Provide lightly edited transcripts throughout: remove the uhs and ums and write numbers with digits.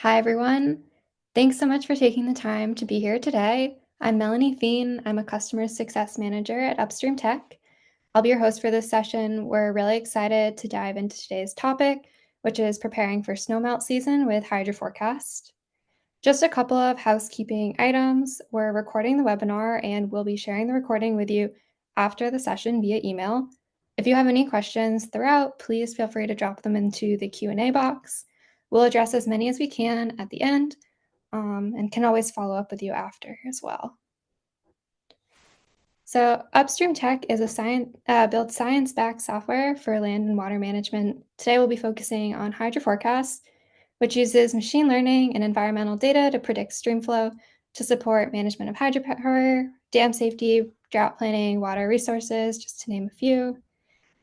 Hi, everyone. Thanks so much for taking the time to be here today. I'm Melanie Thien. I'm a Customer Success Manager at Upstream Tech. I'll be your host for this session. We're really excited to dive into today's topic, which is preparing for snowmelt season with HydroForecast. Just a couple of housekeeping items. We're recording the webinar and we'll be sharing the recording with you after the session via email. If you have any questions throughout, please feel free to drop them into the Q&A box. We'll address as many as we can at the end and can always follow up with you after as well. So Upstream Tech is a builds science-backed software for land and water management. Today we'll be focusing on HydroForecast, which uses machine learning and environmental data to predict stream flow to support management of hydropower, dam safety, drought planning, water resources, just to name a few.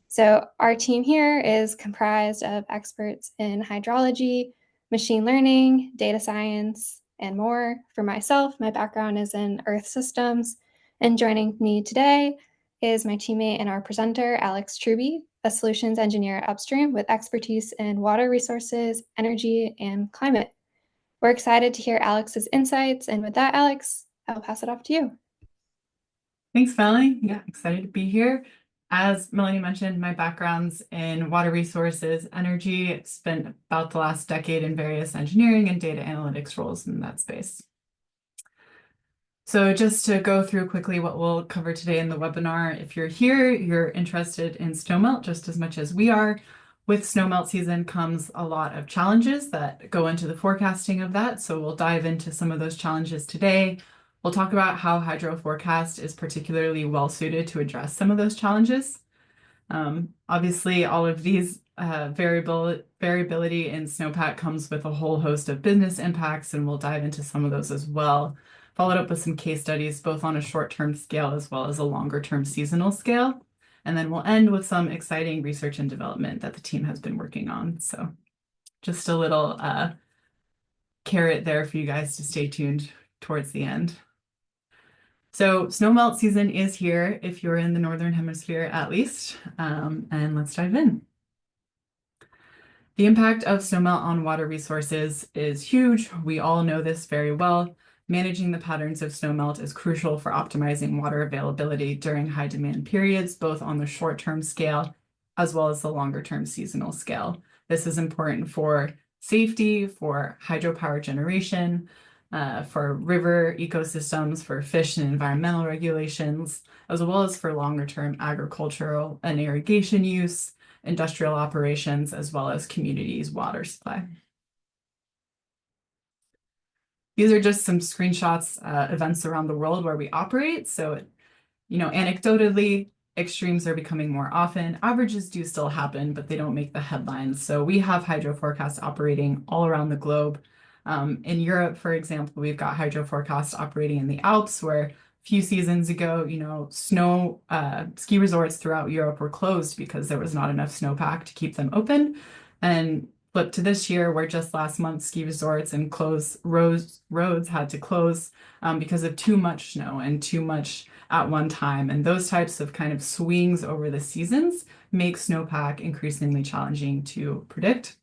So our team here is comprised of experts in hydrology, machine learning, data science, and more. For myself, my background is in earth systems, and joining me today is my teammate and our presenter, Alex Truby, a solutions engineer at Upstream with expertise in water resources, energy, and climate. We're excited to hear Alex's insights, and with that, Alex, I'll pass it off to you. Thanks, Melanie. Yeah, excited to be here. As Melanie mentioned, my background's in water resources, energy. It's been about the last decade in various engineering and data analytics roles in that space. So just to go through quickly what we'll cover today in the webinar, if you're here, you're interested in snowmelt just as much as we are. With snowmelt season comes a lot of challenges that go into the forecasting of that. So we'll dive into some of those challenges today. We'll talk about how HydroForecast is particularly well suited to address some of those challenges. Obviously, all of these variability in snowpack comes with a whole host of business impacts, and we'll dive into some of those as well. Followed up with some case studies, both on a short-term scale as well as a longer-term seasonal scale. And then we'll end with some exciting research and development that the team has been working on. So just a little carrot there for you guys to stay tuned towards the end. So snowmelt season is here if you're in the Northern Hemisphere at least, and let's dive in. The impact of snowmelt on water resources is huge. We all know this very well. Managing the patterns of snowmelt is crucial for optimizing water availability during high demand periods, both on the short-term scale as well as the longer-term seasonal scale. This is important for safety, for hydropower generation, for river ecosystems, for fish and environmental regulations, as well as for longer-term agricultural and irrigation use, industrial operations, as well as communities' water supply. These are just some screenshots, events around the world where we operate. So, anecdotally, extremes are becoming more often. Averages do still happen, but they don't make the headlines. So we have HydroForecast operating all around the globe. In Europe, for example, we've got HydroForecast operating in the Alps, where a few seasons ago, ski resorts throughout Europe were closed because there was not enough snowpack to keep them open. And flip to this year, where just last month, ski resorts and roads had to close because of too much snow and too much at one time. And those types of kind of swings over the seasons make snowpack increasingly challenging to predict.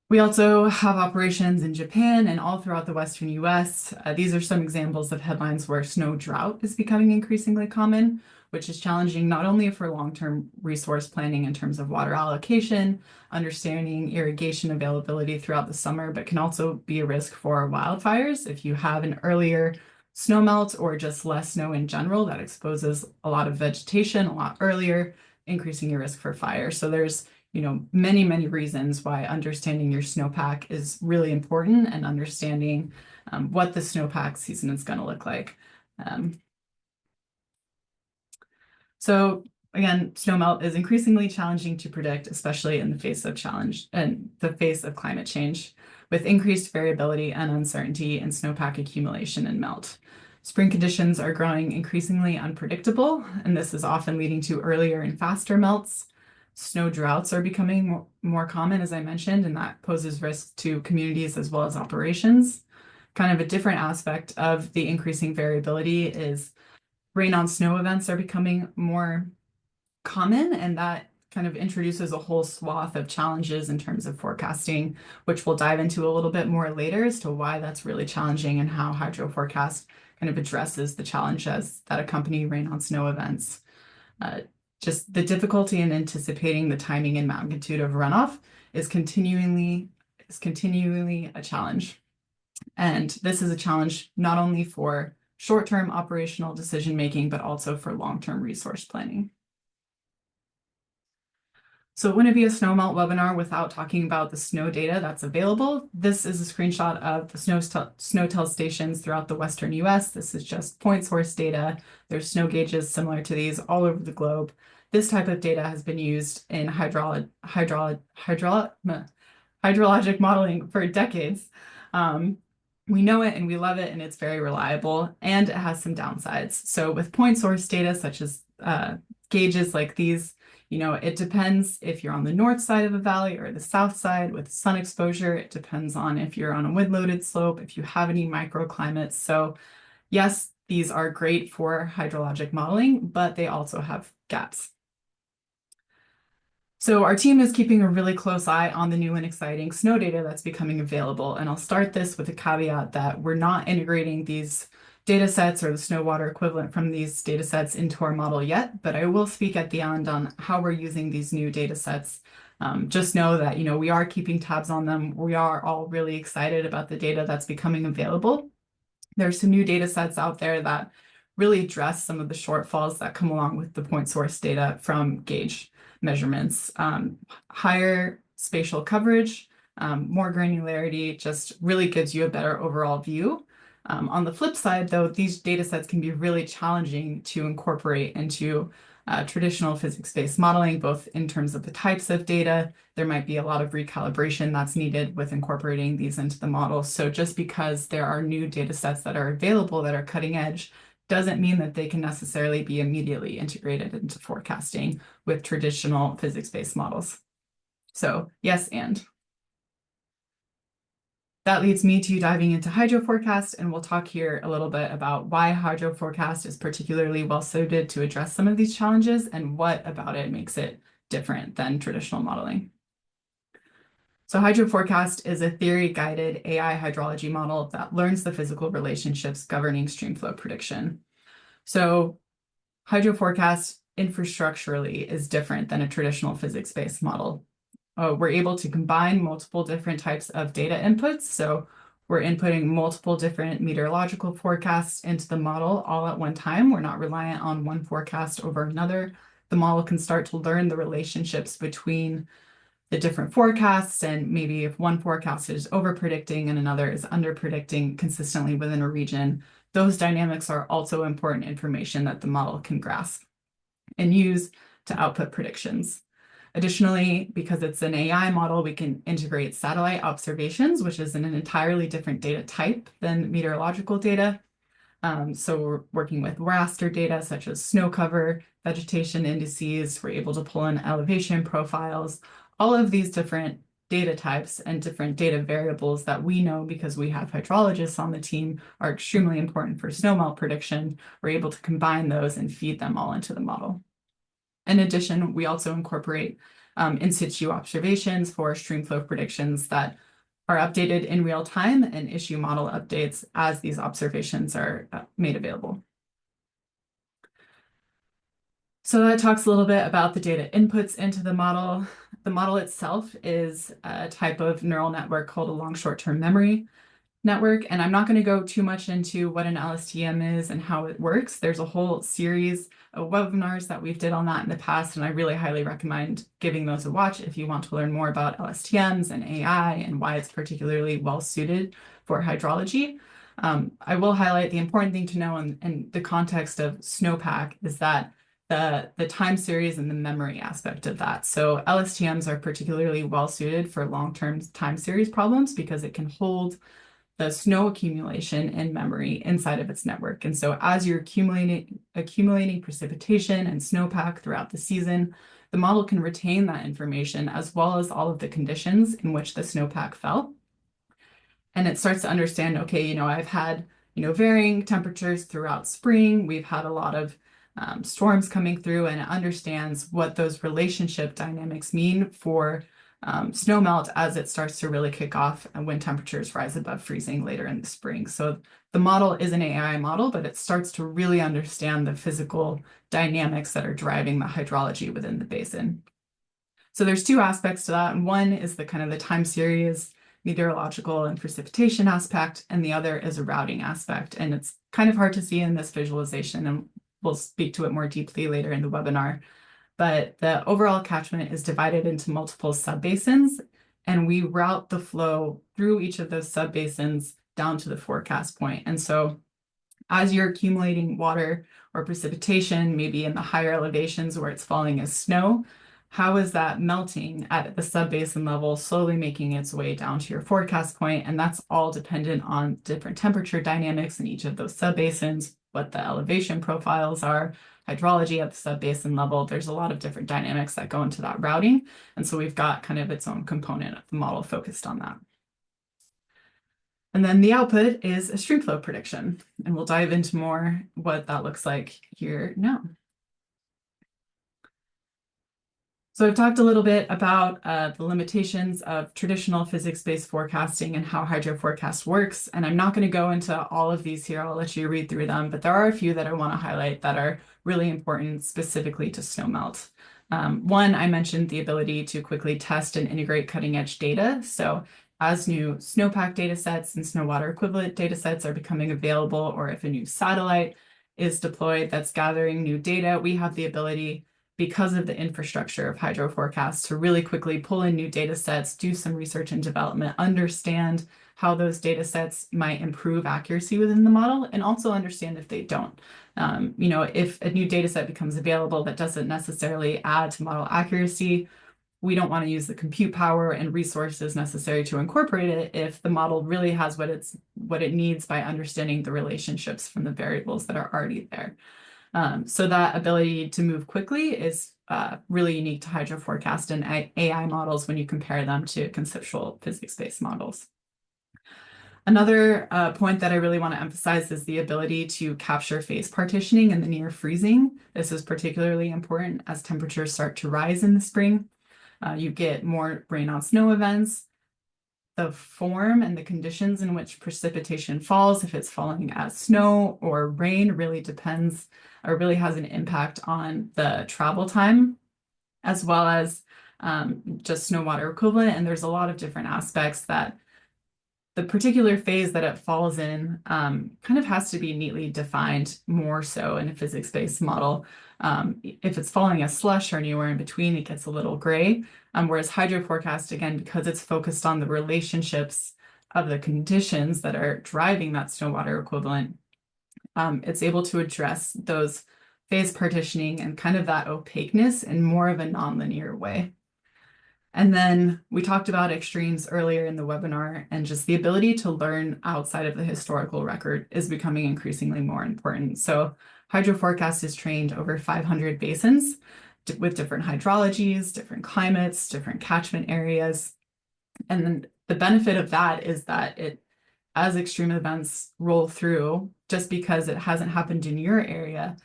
We also have operations in Japan and all throughout the Western US. These are some examples of headlines where snow drought is becoming increasingly common, which is challenging not only for long-term resource planning in terms of water allocation, understanding irrigation availability throughout the summer, but can also be a risk for wildfires. If you have an earlier snowmelt or just less snow in general, that exposes a lot of vegetation a lot earlier, increasing your risk for fire. So there's many, many reasons why understanding your snowpack is really important and understanding what the snowpack season is going to look like. So again, snowmelt is increasingly challenging to predict, especially in the face of climate change, with increased variability and uncertainty in snowpack accumulation and melt. Spring conditions are growing increasingly unpredictable, and this is often leading to earlier and faster melts. Snow droughts are becoming more common, as I mentioned, and that poses risks to communities as well as operations. Kind of a different aspect of the increasing variability is rain on snow events are becoming more common, and that kind of introduces a whole swath of challenges in terms of forecasting, which we'll dive into a little bit more later as to why that's really challenging and how HydroForecast kind of addresses the challenges that accompany rain on snow events. Just the difficulty in anticipating the timing and magnitude of runoff is continually a challenge. And this is a challenge not only for short-term operational decision-making, but also for long-term resource planning. So it wouldn't be a Snowmelt webinar without talking about the snow data that's available. This is a screenshot of the SNOTEL stations throughout the Western US. This is just point source data. There's snow gauges similar to these all over the globe. This type of data has been used in hydrologic modeling for decades. We know it and we love it, and it's very reliable, and it has some downsides. So with point source data, such as gauges like these, it depends if you're on the north side of a valley or the south side with sun exposure. It depends on if you're on a wind-loaded slope, if you have any microclimates. So yes, these are great for hydrologic modeling, but they also have gaps. So our team is keeping a really close eye on the new and exciting snow data that's becoming available. And I'll start this with a caveat that we're not integrating these data sets or the snow water equivalent from these data sets into our model yet, but I will speak at the end on how we're using these new data sets. Just know that, we are keeping tabs on them. We are all really excited about the data that's becoming available. There's some new data sets out there that really address some of the shortfalls that come along with the point source data from gauge measurements. Higher spatial coverage, more granularity, just really gives you a better overall view. On the flip side, though, these data sets can be really challenging to incorporate into traditional physics-based modeling, both in terms of the types of data. There might be a lot of recalibration that's needed with incorporating these into the model. So just because there are new data sets that are available that are cutting edge doesn't mean that they can necessarily be immediately integrated into forecasting with traditional physics-based models. So yes, and. That leads me to diving into HydroForecast, and we'll talk here a little bit about why HydroForecast is particularly well suited to address some of these challenges and what about it makes it different than traditional modeling. So HydroForecast is a theory-guided AI hydrology model that learns the physical relationships governing streamflow prediction. So HydroForecast infrastructurally is different than a traditional physics-based model. We're able to combine multiple different types of data inputs. So we're inputting multiple different meteorological forecasts into the model all at one time. We're not reliant on one forecast over another. The model can start to learn the relationships between the different forecasts, and maybe if one forecast is over predicting and another is under predicting consistently within a region, those dynamics are also important information that the model can grasp and use to output predictions. Additionally, because it's an AI model, we can integrate satellite observations, which is an entirely different data type than meteorological data. So we're working with raster data such as snow cover, vegetation indices. We're able to pull in elevation profiles. All of these different data types and different data variables that we know because we have hydrologists on the team are extremely important for snowmelt prediction. We're able to combine those and feed them all into the model. In addition, we also incorporate in situ observations for streamflow predictions that are updated in real time and issue model updates as these observations are made available. So that talks a little bit about the data inputs into the model. The model itself is a type of neural network called a long short-term memory network. And I'm not going to go too much into what an LSTM is and how it works. There's a whole series of webinars that we've did on that in the past, and I really highly recommend giving those a watch if you want to learn more about LSTMs and AI and why it's particularly well suited for hydrology. I will highlight the important thing to know in the context of snowpack is that the time series and the memory aspect of that. So LSTMs are particularly well suited for long-term time series problems because it can hold the snow accumulation in memory inside of its network. And so as you're accumulating precipitation and snowpack throughout the season, the model can retain that information as well as all of the conditions in which the snowpack fell. And it starts to understand, okay, I've had, varying temperatures throughout spring. We've had a lot of storms coming through, and it understands what those relationship dynamics mean for snowmelt as it starts to really kick off and when temperatures rise above freezing later in the spring. So the model is an AI model, but it starts to really understand the physical dynamics that are driving the hydrology within the basin. So there's two aspects to that. And one is the kind of the time series meteorological and precipitation aspect, and the other is a routing aspect. And it's kind of hard to see in this visualization, and we'll speak to it more deeply later in the webinar. But the overall catchment is divided into multiple subbasins, and we route the flow through each of those subbasins down to the forecast point. And so as you're accumulating water or precipitation, maybe in the higher elevations where it's falling as snow, how is that melting at the subbasin level, slowly making its way down to your forecast point? And that's all dependent on different temperature dynamics in each of those subbasins, what the elevation profiles are, hydrology at the subbasin level. There's a lot of different dynamics that go into that routing. And so we've got kind of its own component of the model focused on that. And then the output is a streamflow prediction. And we'll dive into more what that looks like here now. So I've talked a little bit about the limitations of traditional physics-based forecasting and how HydroForecast works. And I'm not going to go into all of these here. I'll let you read through them. But there are a few that I want to highlight that are really important specifically to snowmelt. One, I mentioned the ability to quickly test and integrate cutting-edge data. So as new snowpack data sets and snow water equivalent data sets are becoming available, or if a new satellite is deployed that's gathering new data, we have the ability, because of the infrastructure of HydroForecast, to really quickly pull in new data sets, do some research and development, understand how those data sets might improve accuracy within the model, and also understand if they don't. If a new data set becomes available that doesn't necessarily add to model accuracy, we don't want to use the compute power and resources necessary to incorporate it if the model really has what it needs by understanding the relationships from the variables that are already there. So that ability to move quickly is really unique to HydroForecast and AI models when you compare them to conceptual physics-based models. Another point that I really want to emphasize is the ability to capture phase partitioning in the near freezing. This is particularly important as temperatures start to rise in the spring. You get more rain on snow events. The form and the conditions in which precipitation falls, if it's falling as snow or rain, really depends or really has an impact on the travel time, as well as just snow water equivalent. And there's a lot of different aspects that the particular phase that it falls in kind of has to be neatly defined more so in a physics-based model. If it's falling as slush or anywhere in between, it gets a little gray. Whereas HydroForecast, again, because it's focused on the relationships of the conditions that are driving that snow water equivalent, it's able to address those phase partitioning and kind of that opaqueness in more of a nonlinear way. And then we talked about extremes earlier in the webinar, and just the ability to learn outside of the historical record is becoming increasingly more important. So HydroForecast has trained over 500 basins with different hydrologies, different climates, different catchment areas. And then the benefit of that is that as extreme events roll through, just because it hasn't happened in your area,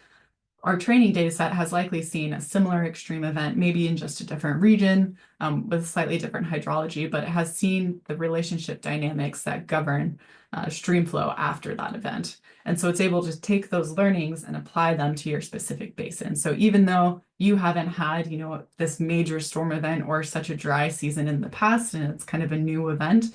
our training data set has likely seen a similar extreme event, maybe in just a different region with slightly different hydrology, but it has seen the relationship dynamics that govern stream flow after that event. And so it's able to take those learnings and apply them to your specific basin. So even though you haven't had, this major storm event or such a dry season in the past, and it's kind of a new event,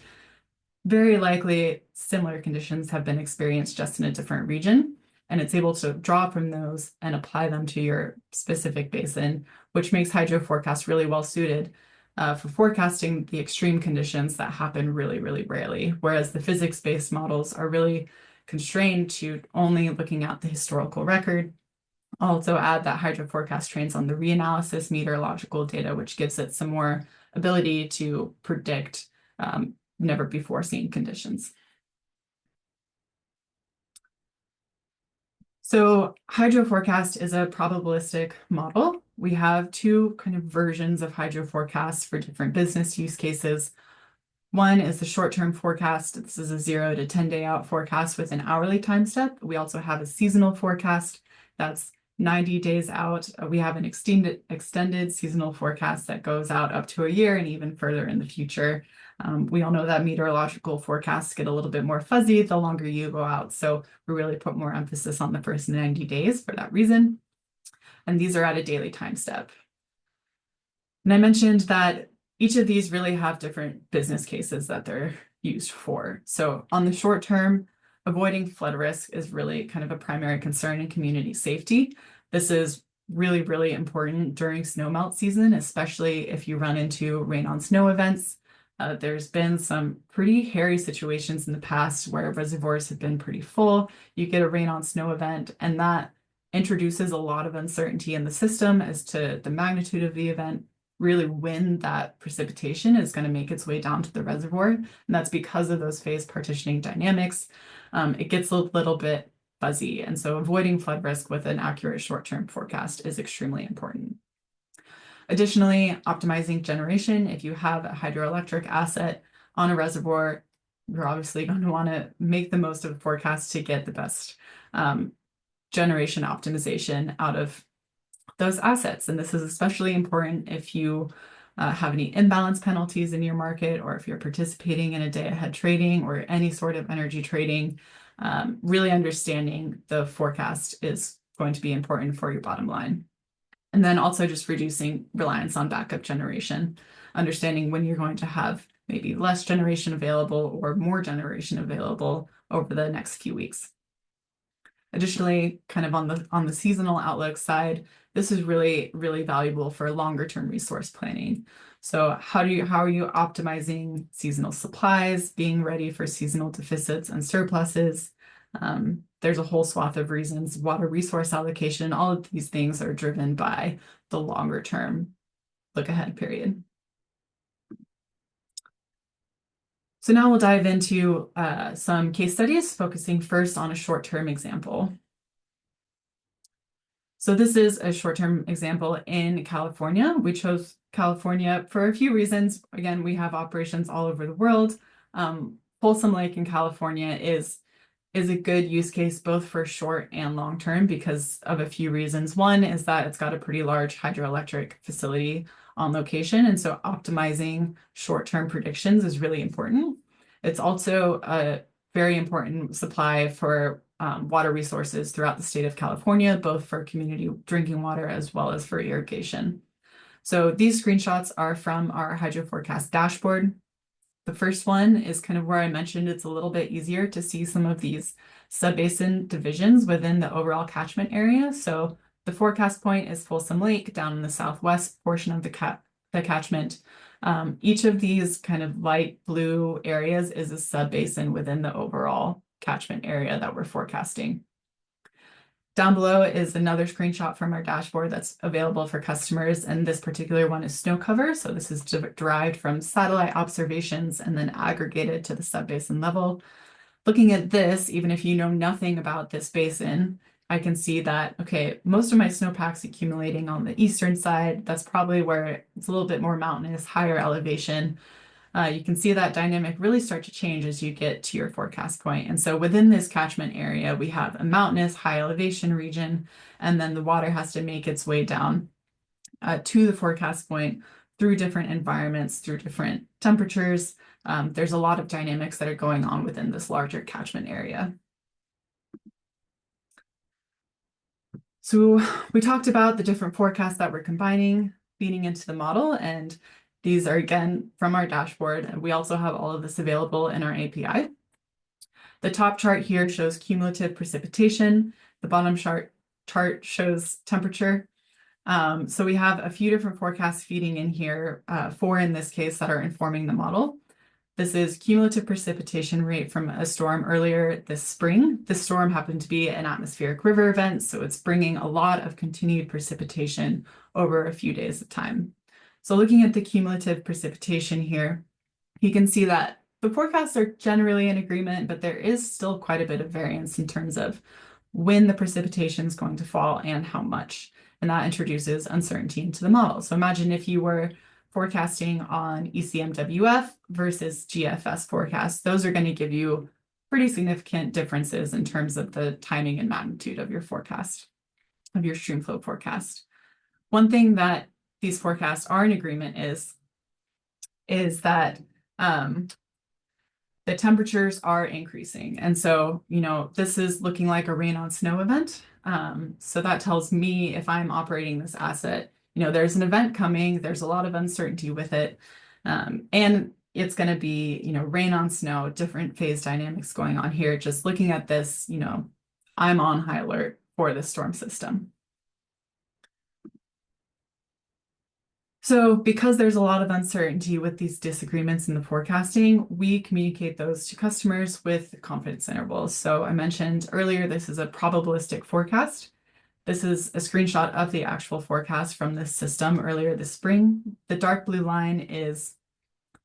very likely similar conditions have been experienced just in a different region. And it's able to draw from those and apply them to your specific basin, which makes HydroForecast really well suited for forecasting the extreme conditions that happen really, really rarely. Whereas the physics-based models are really constrained to only looking at the historical record. I'll also add that HydroForecast trains on the reanalysis meteorological data, which gives it some more ability to predict never before seen conditions. So HydroForecast is a probabilistic model. We have two kind of versions of HydroForecast for different business use cases. One is the short-term forecast. This is a 0 to 10-day out forecast with an hourly time step. We also have a seasonal forecast that's 90 days out. We have an extended seasonal forecast that goes out up to a year and even further in the future. We all know that meteorological forecasts get a little bit more fuzzy the longer you go out. So we really put more emphasis on the first 90 days for that reason. And these are at a daily time step. And I mentioned that each of these really have different business cases that they're used for. So on the short term, avoiding flood risk is really kind of a primary concern in community safety. This is really, really important during snowmelt season, especially if you run into rain on snow events. There's been some pretty hairy situations in the past where reservoirs have been pretty full. You get a rain on snow event, and that introduces a lot of uncertainty in the system as to the magnitude of the event, really when that precipitation is going to make its way down to the reservoir. And that's because of those phase partitioning dynamics. It gets a little bit fuzzy. And so avoiding flood risk with an accurate short-term forecast is extremely important. Additionally, optimizing generation. If you have a hydroelectric asset on a reservoir, you're obviously going to want to make the most of the forecast to get the best generation optimization out of those assets. And this is especially important if you have any imbalance penalties in your market, or if you're participating in a day-ahead trading or any sort of energy trading. Really understanding the forecast is going to be important for your bottom line. And then also just reducing reliance on backup generation, understanding when you're going to have maybe less generation available or more generation available over the next few weeks. Additionally, kind of on the seasonal outlook side, this is really, really valuable for longer term resource planning. So how are you optimizing seasonal supplies, being ready for seasonal deficits and surpluses? There's a whole swath of reasons. Water resource allocation, all of these things are driven by the longer term look ahead period. So now we'll dive into some case studies, focusing first on a short-term example. So this is a short-term example in California. We chose California for a few reasons. Again, we have operations all over the world. Folsom Lake in California is a good use case both for short and long term because of a few reasons. One is that it's got a pretty large hydroelectric facility on location, and so optimizing short-term predictions is really important. It's also a very important supply for water resources throughout the state of California, both for community drinking water as well as for irrigation. So these screenshots are from our HydroForecast dashboard. The first one is kind of where I mentioned it's a little bit easier to see some of these subbasin divisions within the overall catchment area. So the forecast point is Folsom Lake down in the southwest portion of the catchment. Each of these kind of light blue areas is a subbasin within the overall catchment area that we're forecasting. Down below is another screenshot from our dashboard that's available for customers, and this particular one is snow cover. So this is derived from satellite observations and then aggregated to the subbasin level. Looking at this, even if you know nothing about this basin, I can see that, okay, most of my snowpack's accumulating on the eastern side. That's probably where it's a little bit more mountainous, higher elevation. You can see that dynamic really start to change as you get to your forecast point. And so within this catchment area, we have a mountainous, high elevation region, and then the water has to make its way down to the forecast point through different environments, through different temperatures. There's a lot of dynamics that are going on within this larger catchment area. So we talked about the different forecasts that we're combining, feeding into the model, and these are, again, from our dashboard, and we also have all of this available in our API. The top chart here shows cumulative precipitation. The bottom chart shows temperature. So we have a few different forecasts feeding in here, 4 in this case, that are informing the model. This is cumulative precipitation rate from a storm earlier this spring. This storm happened to be an atmospheric river event, so it's bringing a lot of continued precipitation over a few days of time. So looking at the cumulative precipitation here, you can see that the forecasts are generally in agreement, but there is still quite a bit of variance in terms of when the precipitation is going to fall and how much. And that introduces uncertainty into the model. So imagine if you were forecasting on ECMWF versus GFS forecasts. Those are going to give you pretty significant differences in terms of the timing and magnitude of your forecast. of your stream flow forecast. One thing that these forecasts are in agreement is that the temperatures are increasing. And so, this is looking like a rain on snow event. So that tells me if I'm operating this asset, there's an event coming, there's a lot of uncertainty with it. And it's going to be, rain on snow, different phase dynamics going on here. Just looking at this, I'm on high alert for the storm system. So because there's a lot of uncertainty with these disagreements in the forecasting, we communicate those to customers with confidence intervals. So I mentioned earlier, this is a probabilistic forecast. This is a screenshot of the actual forecast from this system earlier this spring. The dark blue line is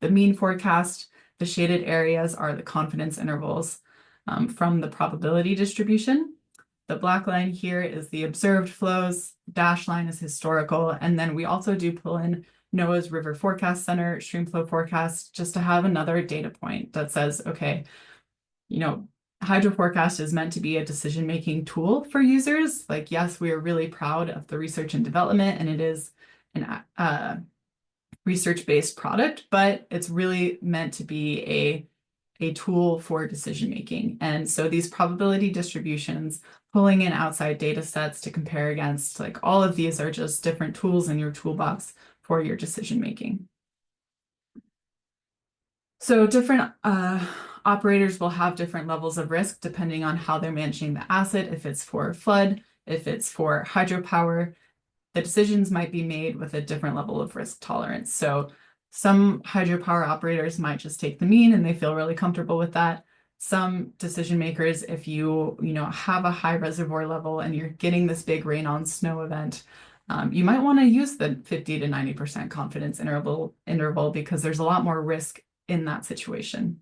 the mean forecast. The shaded areas are the confidence intervals from the probability distribution. The black line here is the observed flows, dash line is historical, and then we also do pull in NOAA's River Forecast Center stream flow forecast just to have another data point that says, okay, HydroForecast is meant to be a decision-making tool for users. Like, yes, we are really proud of the research and development, and it is an research-based product, but it's really meant to be a tool for decision making. And so these probability distributions, pulling in outside data sets to compare against, like all of these are just different tools in your toolbox for your decision making. So different operators will have different levels of risk depending on how they're managing the asset, if it's for flood, if it's for hydropower. The decisions might be made with a different level of risk tolerance. So some hydropower operators might just take the mean and they feel really comfortable with that. Some decision makers, if you have a high reservoir level and you're getting this big rain on snow event, you might want to use the 50 to 90% confidence interval because there's a lot more risk in that situation.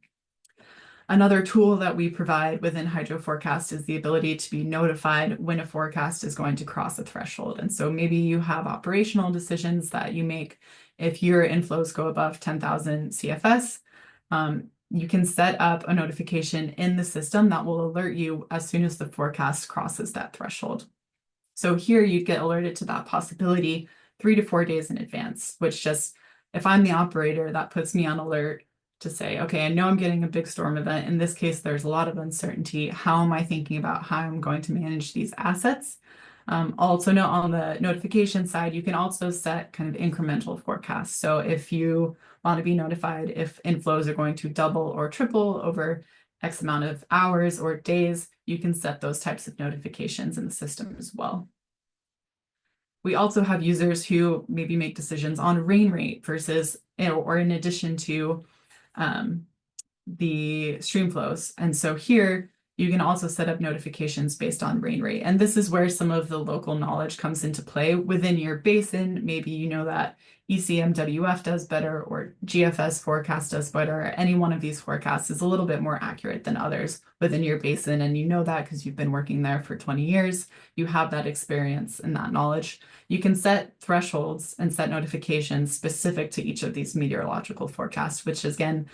Another tool that we provide within HydroForecast is the ability to be notified when a forecast is going to cross a threshold. And so maybe you have operational decisions that you make if your inflows go above 10,000 CFS. You can set up a notification in the system that will alert you as soon as the forecast crosses that threshold. So here you'd get alerted to that possibility 3 to 4 days in advance, which just, if I'm the operator, that puts me on alert to say, okay, I know I'm getting a big storm event. In this case, there's a lot of uncertainty. How am I thinking about how I'm going to manage these assets? Also note on the notification side, you can also set kind of incremental forecasts. So if you want to be notified if inflows are going to double or triple over X amount of hours or days, you can set those types of notifications in the system as well. We also have users who maybe make decisions on rain rate versus, or in addition to the stream flows. And so here you can also set up notifications based on rain rate. And this is where some of the local knowledge comes into play within your basin. Maybe you know that ECMWF does better or GFS forecast does better. Any one of these forecasts is a little bit more accurate than others within your basin. And you know that because you've been working there for 20 years. You have that experience and that knowledge. You can set thresholds and set notifications specific to each of these meteorological forecasts, which again,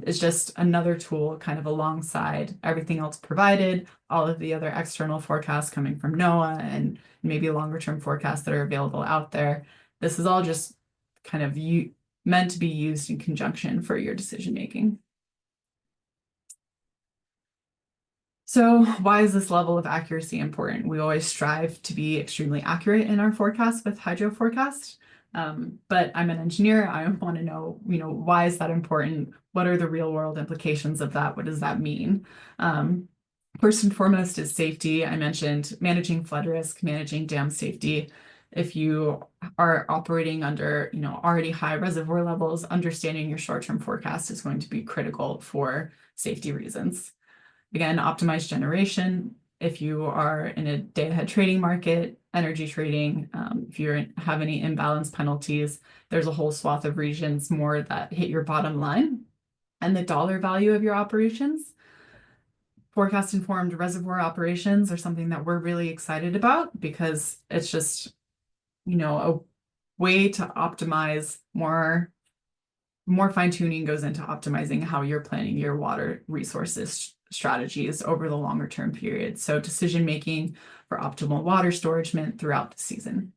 is just another tool kind of alongside everything else provided, all of the other external forecasts coming from NOAA and maybe longer term forecasts that are available out there. This is all just kind of meant to be used in conjunction for your decision making. So why is this level of accuracy important? We always strive to be extremely accurate in our forecasts with HydroForecast. But I'm an engineer. I want to know, why is that important? What are the real world implications of that? What does that mean? First and foremost is safety. I mentioned managing flood risk, managing dam safety. If you are operating under, already high reservoir levels, understanding your short-term forecast is going to be critical for safety reasons. Again, optimized generation. If you are in a day-ahead trading market, energy trading, if you have any imbalance penalties, there's a whole swath of regions more that hit your bottom line and the dollar value of your operations. Forecast-informed reservoir operations are something that we're really excited about because it's just, a way to optimize more more fine tuning goes into optimizing how you're planning your water resources strategies over the longer term period. So decision making for optimal water storage throughout the season.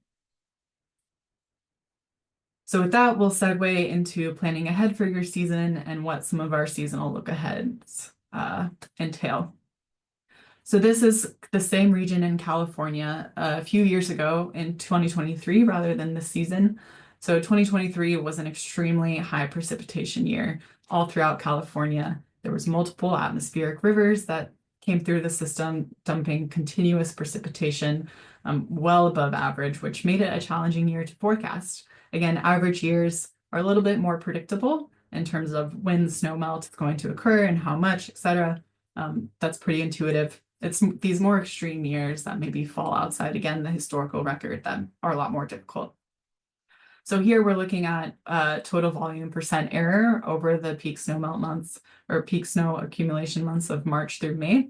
So with that, we'll segue into planning ahead for your season and what some of our seasonal look aheads entail. So this is the same region in California a few years ago in 2023 rather than this season. So 2023 was an extremely high precipitation year all throughout California. There was multiple atmospheric rivers that came through the system, dumping continuous precipitation well above average, which made it a challenging year to forecast. Again, average years are a little bit more predictable in terms of when snowmelt is going to occur and how much, et cetera. That's pretty intuitive. It's these more extreme years that maybe fall outside, again, the historical record that are a lot more difficult. So here we're looking at total volume percent error over the peak snowmelt months or peak snow accumulation months of March through May.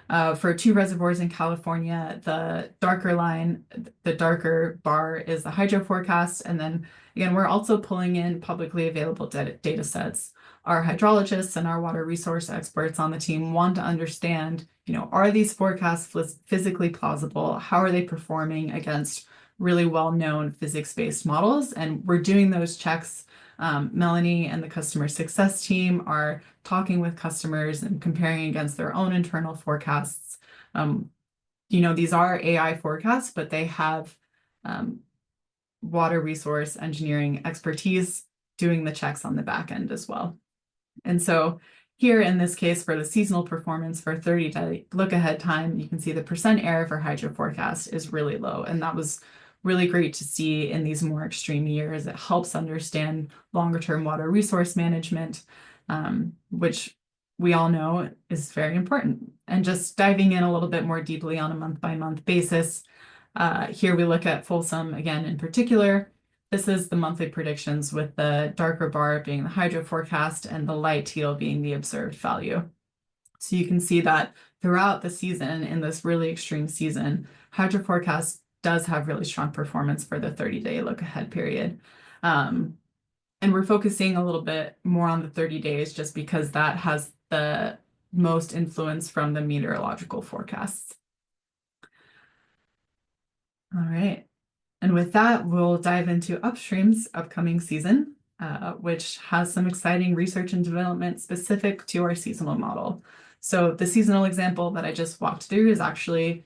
For two reservoirs in California, the darker line, the darker bar is the HydroForecast. And then again, we're also pulling in publicly available data sets. Our hydrologists and our water resource experts on the team want to understand, are these forecasts physically plausible? How are they performing against really well-known physics-based models? And we're doing those checks. Melanie and the customer success team are talking with customers and comparing against their own internal forecasts. These are AI forecasts, but they have water resource engineering expertise doing the checks on the back end as well. And so here in this case for the seasonal performance for 30-day look ahead time, you can see the percent error for HydroForecast is really low. And that was really great to see in these more extreme years. It helps understand longer term water resource management, which we all know is very important. And just diving in a little bit more deeply on a month by month basis, here we look at Folsom again in particular. This is the monthly predictions with the darker bar being the HydroForecast and the light teal being the observed value. So you can see that throughout the season, in this really extreme season, HydroForecast does have really strong performance for the 30-day look ahead period. And we're focusing a little bit more on the 30 days just because that has the most influence from the meteorological forecasts. All right. And with that, we'll dive into Upstream's upcoming season, which has some exciting research and development specific to our seasonal model. So the seasonal example that I just walked through is actually,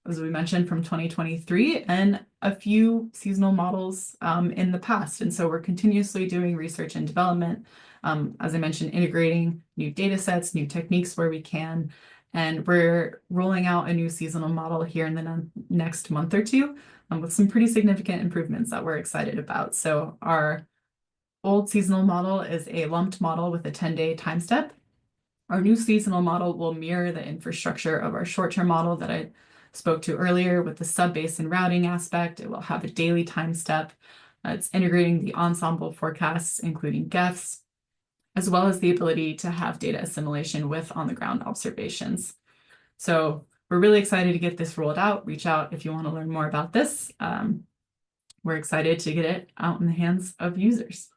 as we mentioned, from 2023 and a few seasonal models in the past. And so we're continuously doing research and development, as I mentioned, integrating new data sets, new techniques where we can. And we're rolling out a new seasonal model here in the next month or two with some pretty significant improvements that we're excited about. So our old seasonal model is a lumped model with a 10-day time step. Our new seasonal model will mirror the infrastructure of our short-term model that I spoke to earlier with the sub-basin routing aspect. It will have a daily time step. It's integrating the ensemble forecasts, including GEFs, as well as the ability to have data assimilation with on-the-ground observations. So we're really excited to get this rolled out. Reach out if you want to learn more about this. We're excited to get it out in the hands of users.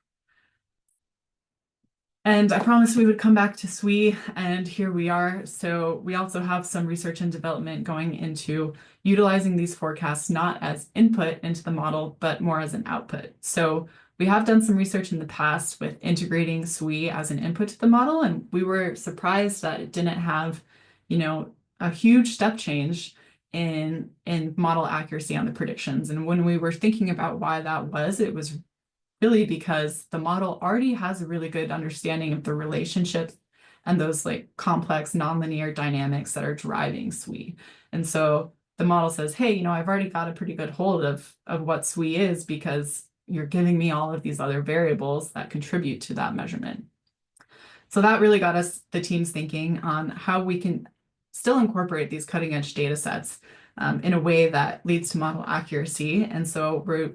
And I promised we would come back to SWE, and here we are. So we also have some research and development going into utilizing these forecasts not as input into the model, but more as an output. So we have done some research in the past with integrating SWE as an input to the model, and we were surprised that it didn't have, a huge step change in model accuracy on the predictions. And when we were thinking about why that was, it was really because the model already has a really good understanding of the relationships and those complex nonlinear dynamics that are driving SWE. And so the model says, hey, I've already got a pretty good hold of what SWE is because you're giving me all of these other variables that contribute to that measurement. So that really got us, the teams, thinking on how we can still incorporate these cutting edge data sets in a way that leads to model accuracy. And so we're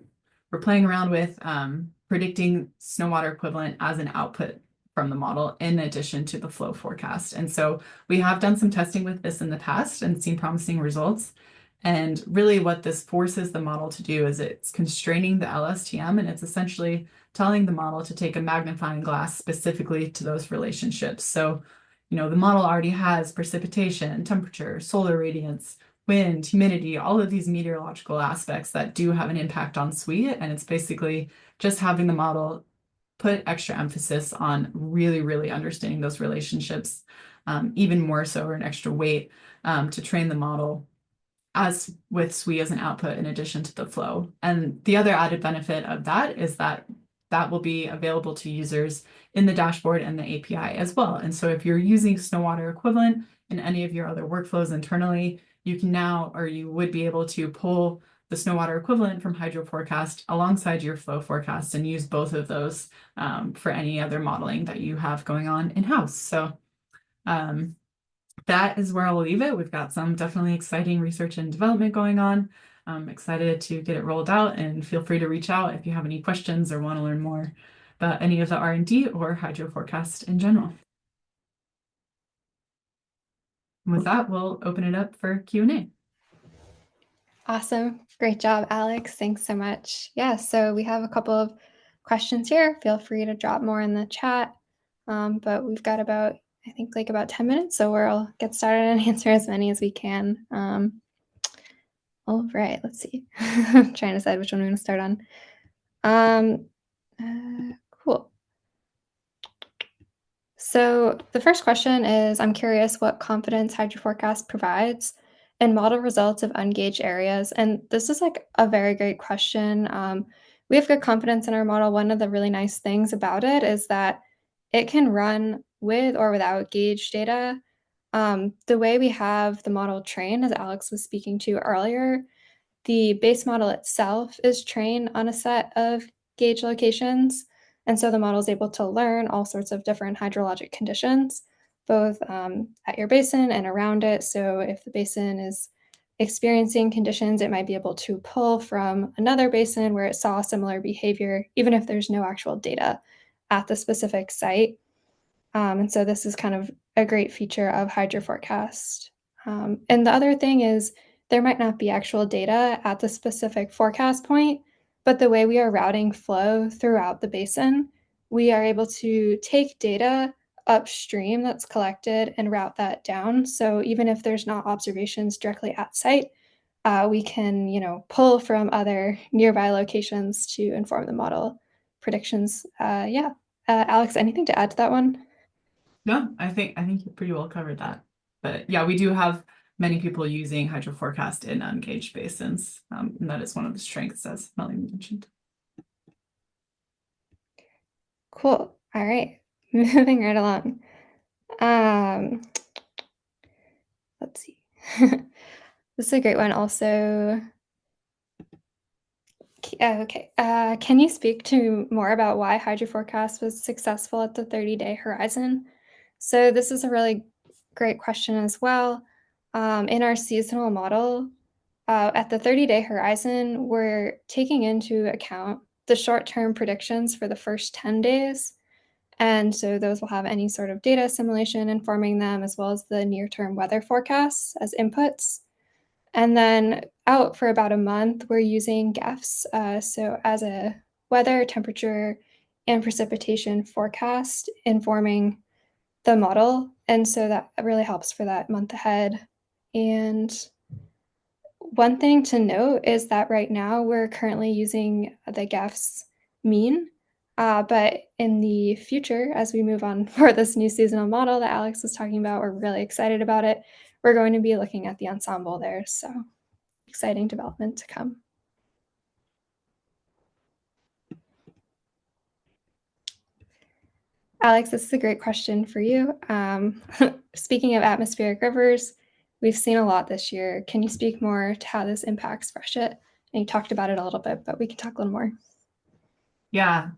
playing around with predicting snow water equivalent as an output from the model in addition to the flow forecast. And so we have done some testing with this in the past and seen promising results. And really what this forces the model to do is it's constraining the LSTM, and it's essentially telling the model to take a magnifying glass specifically to those relationships. So, the model already has precipitation, temperature, solar radiance, wind, humidity, all of these meteorological aspects that do have an impact on SWE. And it's basically just having the model put extra emphasis on really, really understanding those relationships, even more so, or an extra weight to train the model as with SWE as an output in addition to the flow. And the other added benefit of that is that that will be available to users in the dashboard and the API as well. And so if you're using Snowwater equivalent in any of your other workflows internally, you can now, or you would be able to pull the Snowwater equivalent from HydroForecast alongside your flow forecast and use both of those for any other modeling that you have going on in-house. So that is where I'll leave it. We've got some definitely exciting research and development going on. I'm excited to get it rolled out, and feel free to reach out if you have any questions or want to learn more about any of the R&D or HydroForecast in general. And with that, we'll open it up for Q&A. Awesome. Great job, Alex. Thanks so much. Yeah, so we have a couple of questions here. Feel free to drop more in the chat. But we've got about 10 minutes, so we'll get started and answer as many as we can. All right, let's see. I'm trying to decide which one we're going to start on. Cool. So the first question is, I'm curious what confidence HydroForecast provides in model results of ungauged areas. And this is like a very great question. We have good confidence in our model. One of the really nice things about it is that it can run with or without gauge data. The way we have the model trained, as Alex was speaking to earlier, the base model itself is trained on a set of gauge locations. And so the model is able to learn all sorts of different hydrologic conditions, both at your basin and around it. So if the basin is experiencing conditions, it might be able to pull from another basin where it saw similar behavior, even if there's no actual data at the specific site. And so this is kind of a great feature of HydroForecast. And the other thing is there might not be actual data at the specific forecast point, but the way we are routing flow throughout the basin, we are able to take data upstream that's collected and route that down. So even if there's not observations directly at site, we can, pull from other nearby locations to inform the model predictions. Yeah. Alex, anything to add to that one? No, I think you pretty well covered that. But yeah, we do have many people using HydroForecast in ungauged basins, and that is one of the strengths, as Melanie mentioned. Cool. All right. Moving right along. Let's see. This is a great one also. Okay. Can you speak to more about why HydroForecast was successful at the 30-day horizon? So this is a really great question as well. In our seasonal model, at the 30-day horizon, we're taking into account the short-term predictions for the first 10 days. And so those will have any sort of data assimilation informing them, as well as the near-term weather forecasts as inputs. And then out for about a month, we're using GEFs, so as a weather, temperature, and precipitation forecast informing the model. And so that really helps for that month ahead. And one thing to note is that right now we're currently using the GEFs mean, but in the future, as we move on for this new seasonal model that Alex was talking about, we're really excited about it. We're going to be looking at the ensemble there. So exciting development to come. Alex, this is a great question for you. Speaking of atmospheric rivers, we've seen a lot this year. Can you speak more to how this impacts Freshet? And you talked about it a little bit, but we can talk a little more. Yeah,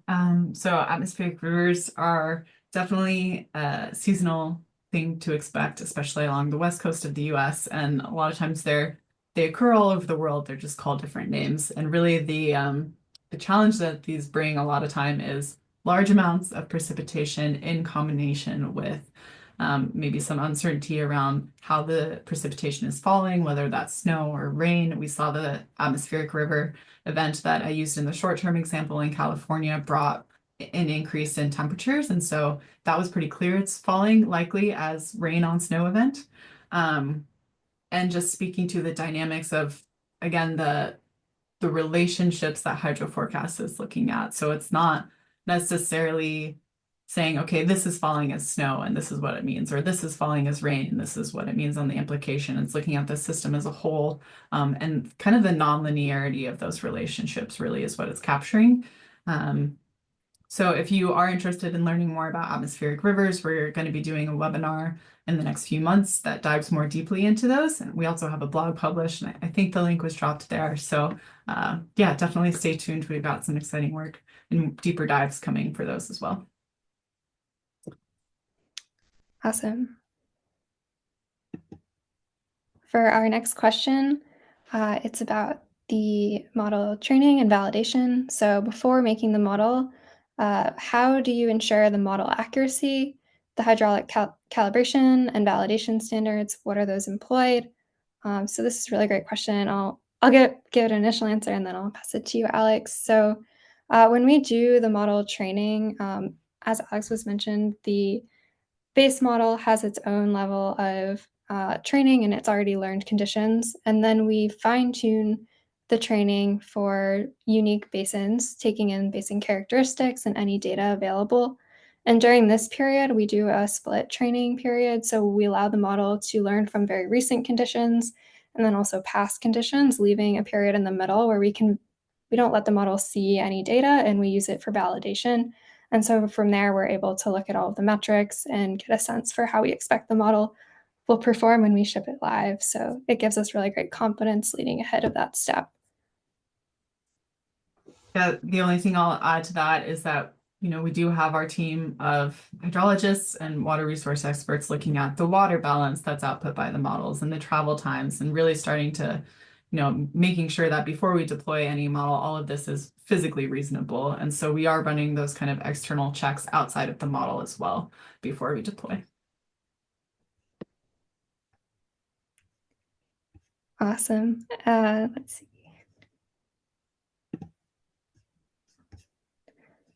so atmospheric rivers are definitely a seasonal thing to expect, especially along the west coast of the US. And a lot of times they occur all over the world. They're just called different names. And really the challenge that these bring a lot of time is large amounts of precipitation in combination with maybe some uncertainty around how the precipitation is falling, whether that's snow or rain. We saw the atmospheric river event that I used in the short-term example in California brought an increase in temperatures. And so that was pretty clear. It's falling likely as rain on snow event. And just speaking to the dynamics of, again, the relationships that HydroForecast is looking at. So it's not necessarily saying, okay, this is falling as snow and this is what it means, or this is falling as rain and this is what it means on the implication. It's looking at the system as a whole, and kind of the nonlinearity of those relationships really is what it's capturing. So if you are interested in learning more about atmospheric rivers, we're going to be doing a webinar in the next few months that dives more deeply into those. And we also have a blog published, and I think the link was dropped there. So yeah, definitely stay tuned. We've got some exciting work and deeper dives coming for those as well. Awesome. For our next question, it's about the model training and validation. So before making the model, how do you ensure the model accuracy, the hydraulic calibration and validation standards? What are those employed? So this is a really great question. I'll give it an initial answer and then I'll pass it to you, Alex. So when we do the model training, as Alex was mentioned, the base model has its own level of training and its already learned conditions. And then we fine tune the training for unique basins, taking in basin characteristics and any data available. And during this period, we do a split training period. So we allow the model to learn from very recent conditions and then also past conditions, leaving a period in the middle where we don't let the model see any data and we use it for validation. And so from there, we're able to look at all of the metrics and get a sense for how we expect the model will perform when we ship it live. So it gives us really great confidence leading ahead of that step. Yeah, the only thing I'll add to that is that, we do have our team of hydrologists and water resource experts looking at the water balance that's output by the models and the travel times and really starting to, making sure that before we deploy any model, all of this is physically reasonable. And so we are running those kind of external checks outside of the model as well before we deploy. Awesome. Let's see.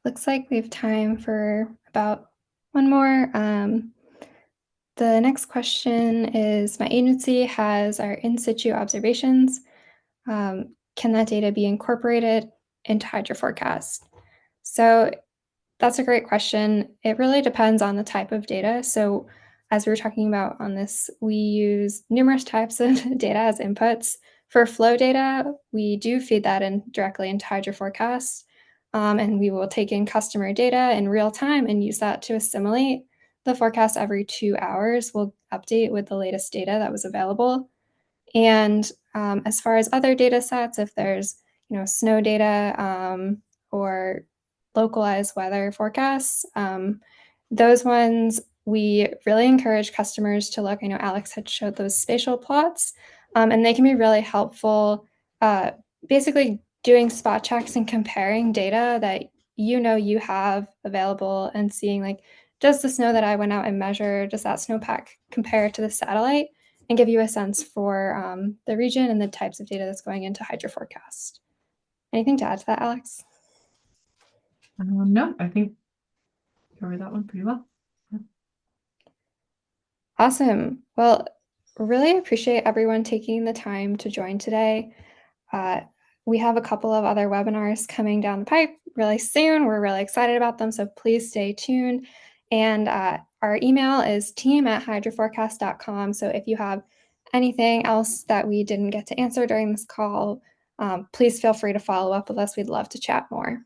Looks like we have time for about one more. The next question is, my agency has our in situ observations. Can that data be incorporated into HydroForecast? So that's a great question. It really depends on the type of data. So as we were talking about on this, we use numerous types of data as inputs. For flow data, we do feed that in directly into HydroForecast, and we will take in customer data in real time and use that to assimilate the forecast every 2 hours. We'll update with the latest data that was available. And as far as other data sets, if there's snow data or localized weather forecasts, those ones we really encourage customers to look. I know Alex had showed those spatial plots, and they can be really helpful. Basically, doing spot checks and comparing data that you have available and seeing does the snow that I went out and measured, does that snowpack compare to the satellite? And give you a sense for the region and the types of data that's going into HydroForecast. Anything to add to that, Alex? No, I think covered that one pretty well. Yeah. Awesome. Well, really appreciate everyone taking the time to join today. We have a couple of other webinars coming down the pipe really soon. We're really excited about them, so please stay tuned. And our email is team@hydroforecast.com. So if you have anything else that we didn't get to answer during this call, please feel free to follow up with us. We'd love to chat more.